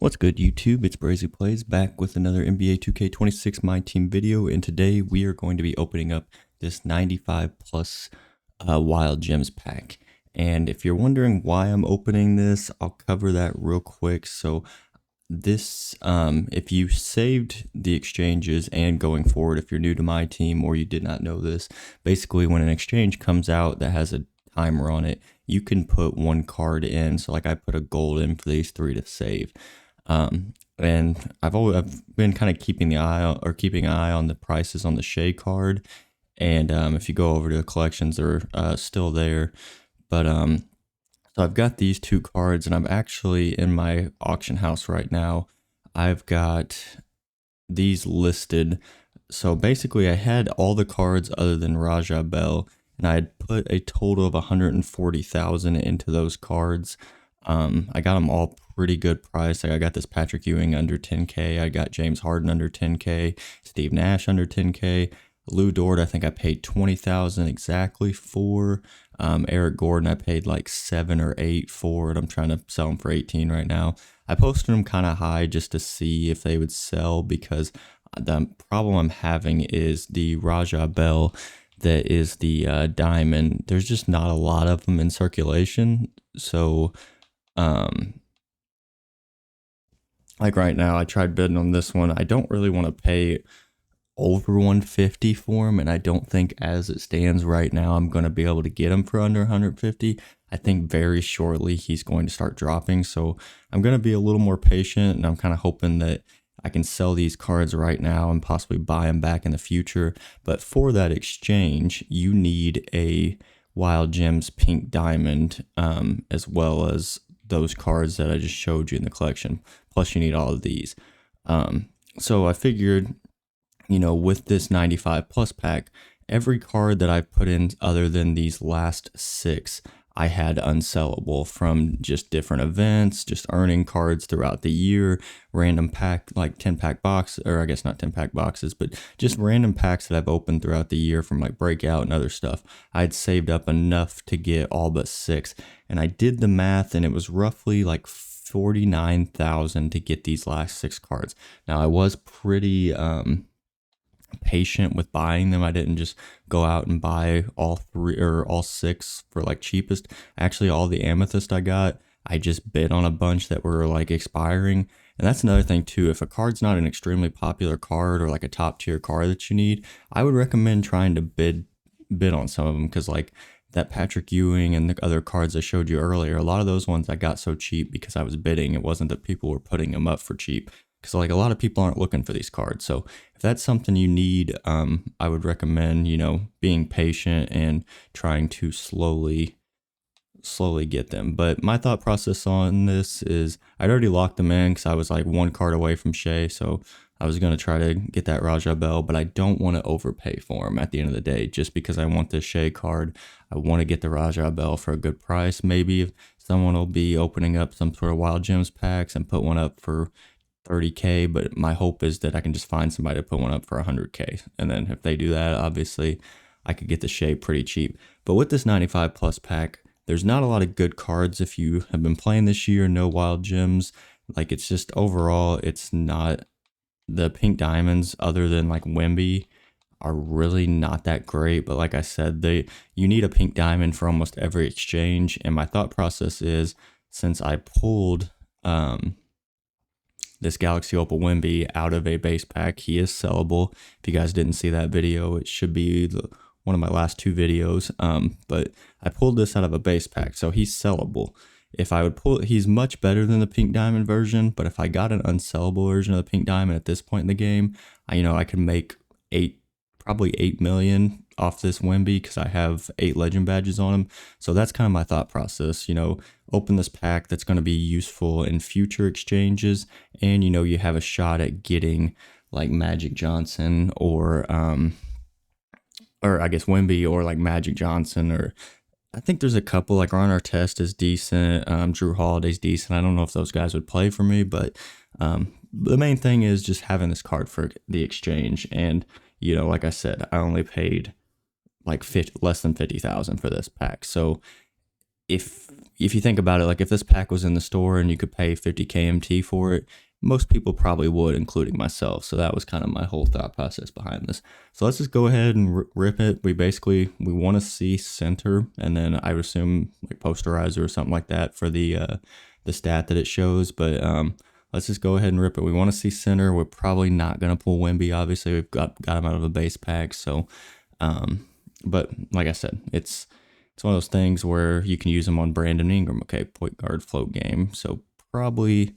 What's good, YouTube? It's Brazy Plays back with another NBA 2K26 My Team video, and today we are going to be opening up this 95 plus Wild Gems pack. And if you're wondering why I'm opening this, I'll cover that real quick. So this, if you saved the exchanges and going forward, if you're new to my team or you did not know this, basically when an exchange comes out that has a timer on it, you can put one card in. So like I put a gold in for these three to save. And I've been kind of keeping an eye on the prices on the Shea card, and if you go over to the collections, they're still there. But so I've got these two cards, and I'm actually in my auction house right now. I've got these listed. So basically, I had all the cards other than Raja Bell, and I had put a total of 140,000 into those cards. I got them all pretty good price. Like I got this Patrick Ewing under 10K. I got James Harden under 10K. Steve Nash under 10K. Lou Dort, I think I paid 20,000 exactly for. Eric Gordon, I paid like 7 or 8 for it. I'm trying to sell them for 18 right now. I posted them kind of high just to see if they would sell, because the problem I'm having is the Raja Bell that is the diamond. There's just not a lot of them in circulation. So like right now, I tried bidding on this one. I don't really want to pay over 150 for him, and I don't think as it stands right now I'm going to be able to get him for under 150. I think very shortly he's going to start dropping, so I'm going to be a little more patient, and I'm kind of hoping that I can sell these cards right now and possibly buy them back in the future. But for that exchange, you need a Wild Gems Pink Diamond, as well as those cards that I just showed you in the collection. Plus you need all of these. So I figured, you know, with this 95 plus pack, every card that I've put in other than these last 6, I had unsellable from just different events, just earning cards throughout the year, random pack, like 10 pack box, or I guess not 10 pack boxes, but just random packs that I've opened throughout the year from like Breakout and other stuff. I had saved up enough to get all but 6, and I did the math, and it was roughly like 49,000 to get these last 6 cards. Now I was pretty patient with buying them. I didn't just go out and buy all 3 or all 6 for like cheapest. Actually, all the amethyst I got, I just bid on a bunch that were like expiring. And that's another thing too. If a card's not an extremely popular card or like a top tier card that you need, I would recommend trying to bid on some of them, because like that Patrick Ewing and the other cards I showed you earlier, a lot of those ones I got so cheap because I was bidding. It wasn't that people were putting them up for cheap, because like a lot of people aren't looking for these cards. So if that's something you need, I would recommend, you know, being patient and trying to slowly get them. But my thought process on this is I'd already locked them in because I was like 1 card away from Shea. So I was going to try to get that Raja Bell, but I don't want to overpay for him at the end of the day. Just because I want the Shea card, I want to get the Raja Bell for a good price. Maybe if someone will be opening up some sort of Wild Gems packs and put one up for 30K, but my hope is that I can just find somebody to put one up for 100K. And then if they do that, obviously I could get the Shea pretty cheap. But with this 95 plus pack, there's not a lot of good cards. If you have been playing this year, no Wild Gems, like it's just overall, it's not, the pink diamonds other than like Wemby are really not that great. But like I said, you need a pink diamond for almost every exchange. And my thought process is, since I pulled this Galaxy Opal Wemby out of a base pack, he is sellable. If you guys didn't see that video, it should be one of my last 2 videos. But I pulled this out of a base pack, so he's sellable. If I would pull, he's much better than the pink diamond version, but if I got an unsellable version of the pink diamond at this point in the game, I could make probably 8 million off this Wemby, because I have 8 legend badges on him. So that's kind of my thought process. Open this pack that's going to be useful in future exchanges, and you have a shot at getting like Magic Johnson or I guess Wemby, or like Magic Johnson, or I think there's a couple, like Ron Artest is decent, Drew Holiday's decent. I don't know if those guys would play for me, but the main thing is just having this card for the exchange. And like I said, I only paid like less than 50,000 for this pack. So if you think about it, like if this pack was in the store and you could pay 50 KMT for it, most people probably would, including myself. So that was kind of my whole thought process behind this. So let's just go ahead and rip it. We want to see center, and then I would assume like posterizer or something like that for the stat that it shows. But let's just go ahead and rip it. We want to see center. We're probably not going to pull Wemby. Obviously, we've got him out of a base pack. So, but like I said, it's one of those things where you can use them on Brandon Ingram. Okay, point guard float game. So probably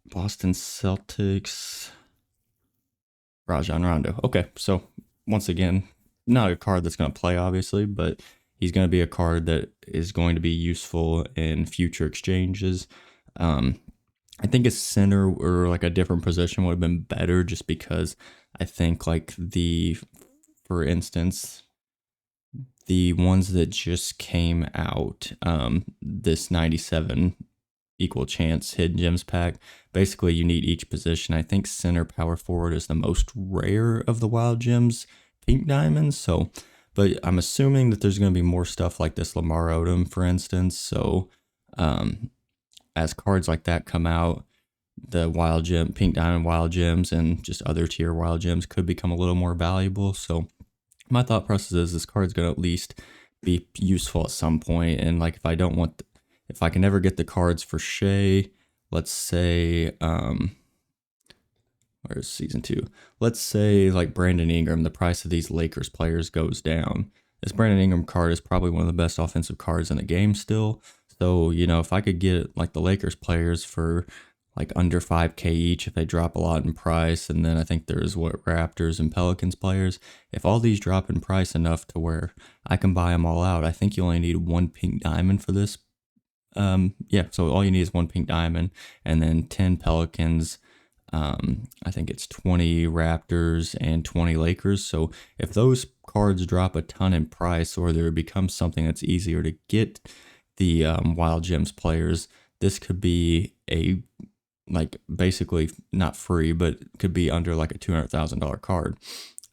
Boston Celtics, Rajon Rondo. Okay, so once again, not a card that's going to play, obviously, but he's going to be a card that is going to be useful in future exchanges. I think a center or like a different position would have been better, just because I think like for instance, the ones that just came out, this 97 equal chance hidden gems pack, basically you need each position. I think center power forward is the most rare of the wild gems pink diamonds. So, but I'm assuming that there's going to be more stuff like this Lamar Odom, for instance. So, as cards like that come out, the wild gem, pink diamond wild gems, and just other tier wild gems could become a little more valuable. So my thought process is this card's going to at least be useful at some point. And like, if I can never get the cards for Shea, let's say, where's season 2? Let's say like Brandon Ingram, the price of these Lakers players goes down. This Brandon Ingram card is probably one of the best offensive cards in the game still. So, if I could get like the Lakers players for like under 5K each, if they drop a lot in price, and then I think there's Raptors and Pelicans players, if all these drop in price enough to where I can buy them all out, I think you only need one pink diamond for this. So all you need is one pink diamond, and then 10 Pelicans. I think it's 20 Raptors and 20 Lakers. So if those cards drop a ton in price, or there becomes something that's easier to get the Wild Gems players, this could be a, like, basically not free, but could be under like a $200,000 card.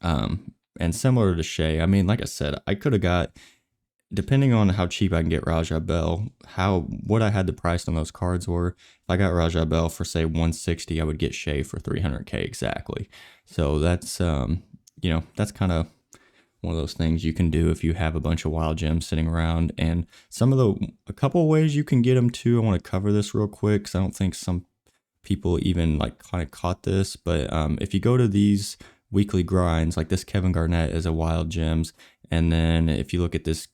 And similar to Shea, I mean, like I said, I could have got, depending on how cheap I can get Raja Bell, what I had the price on those cards were. If I got Raja Bell for say 160, I would get Shea for 300K exactly. So that's that's kind of one of those things you can do if you have a bunch of wild gems sitting around. And a couple of ways you can get them too. I want to cover this real quick because I don't think some people even like kind of caught this. But if you go to these weekly grinds, like this Kevin Garnett is a wild gems, and then if you look at this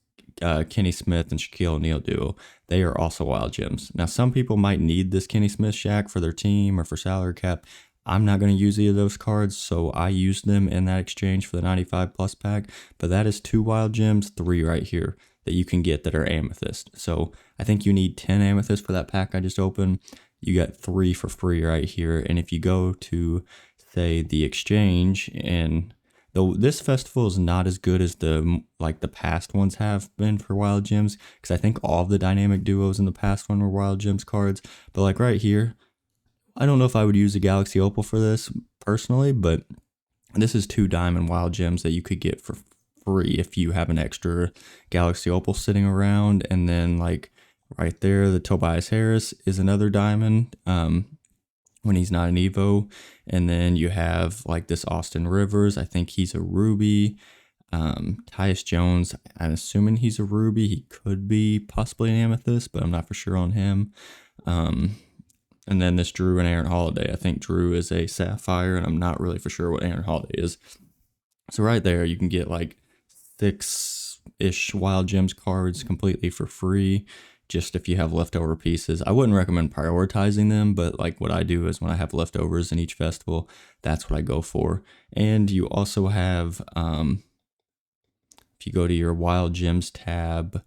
Kenny Smith and Shaquille O'Neal duo, they are also wild gems. Now, some people might need this Kenny Smith Shaq for their team or for salary cap. I'm not going to use either of those cards, so I used them in that exchange for the 95 plus pack. But that is 2 wild gems, 3 right here that you can get that are amethyst. So I think you need 10 amethyst for that pack I just opened. You got 3 for free right here. And if you go to, say, the exchange, and though this festival is not as good as the past ones have been for wild gems, because I think all of the dynamic duos in the past one were wild gems cards. But like right here, I don't know if I would use a Galaxy Opal for this personally, but this is 2 diamond wild gems that you could get for free if you have an extra Galaxy Opal sitting around. And then like right there, the Tobias Harris is another diamond when he's not an Evo. And then you have like this Austin Rivers. I think he's a ruby. Tyus Jones, I'm assuming he's a ruby. He could be possibly an amethyst, but I'm not for sure on him. And then this Drew and Aaron Holiday. I think Drew is a sapphire, and I'm not really for sure what Aaron Holiday is. So right there, you can get like 6-ish wild gems cards completely for free, just if you have leftover pieces. I wouldn't recommend prioritizing them, but like what I do is when I have leftovers in each festival, that's what I go for. And you also have, if you go to your wild gems tab,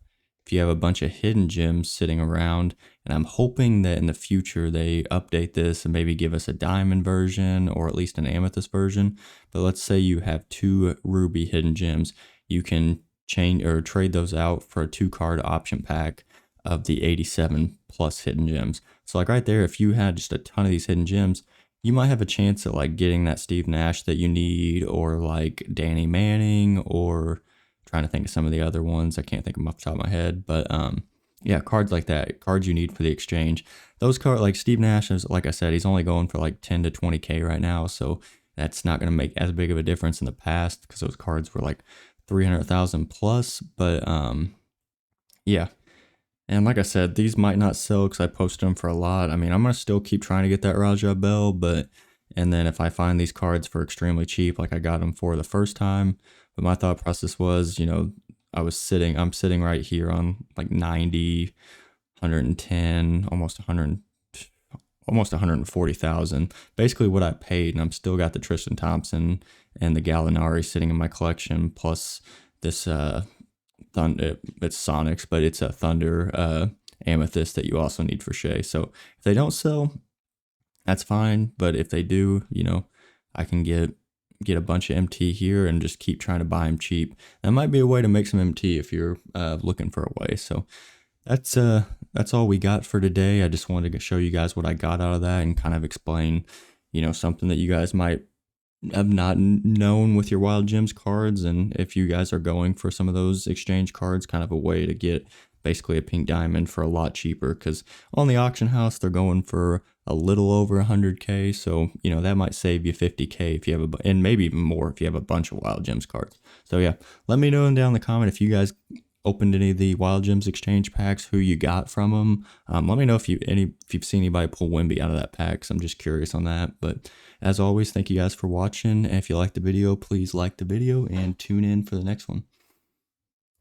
if you have a bunch of hidden gems sitting around, and I'm hoping that in the future they update this and maybe give us a diamond version or at least an amethyst version. But let's say you have 2 ruby hidden gems, you can change or trade those out for a 2-card option pack of the 87 plus hidden gems. So like right there, if you had just a ton of these hidden gems, you might have a chance at like getting that Steve Nash that you need, or like Danny Manning, or trying to think of some of the other ones. I can't think of them off the top of my head, but yeah, cards like that, cards you need for the exchange. Those cards, like Steve Nash, is, like I said, he's only going for like 10 to 20K right now, so that's not going to make as big of a difference in the past because those cards were like 300,000 plus. But yeah, and like I said, these might not sell because I posted them for a lot. I mean, I'm gonna still keep trying to get that Raja Bell, but and then if I find these cards for extremely cheap, like I got them for the first time. But my thought process was, you know, I'm sitting right here on like 90, 110, almost 140,000. Basically what I paid, and I'm still got the Tristan Thompson and the Gallinari sitting in my collection, plus this Thunder. It's Sonics, but it's a Thunder Amethyst that you also need for Shea. So if they don't sell, that's fine. But if they do, you know, I can get a bunch of MT here and just keep trying to buy them cheap. That might be a way to make some MT if you're looking for a way. So that's all we got for today. I just wanted to show you guys what I got out of that and kind of explain, you know, something that you guys might have not known with your Wild Gems cards. And if you guys are going for some of those exchange cards, kind of a way to get basically a pink diamond for a lot cheaper, because on the auction house they're going for a little over 100K. So you know that might save you 50K if you have and maybe even more if you have a bunch of Wild Gems cards. So yeah, let me know down in the comment if you guys opened any of the Wild Gems exchange packs, who you got from them. Let me know if you've seen anybody pull Wimby out of that pack, because I'm just curious on that. But as always, thank you guys for watching, and if you liked the video, please like the video and tune in for the next one.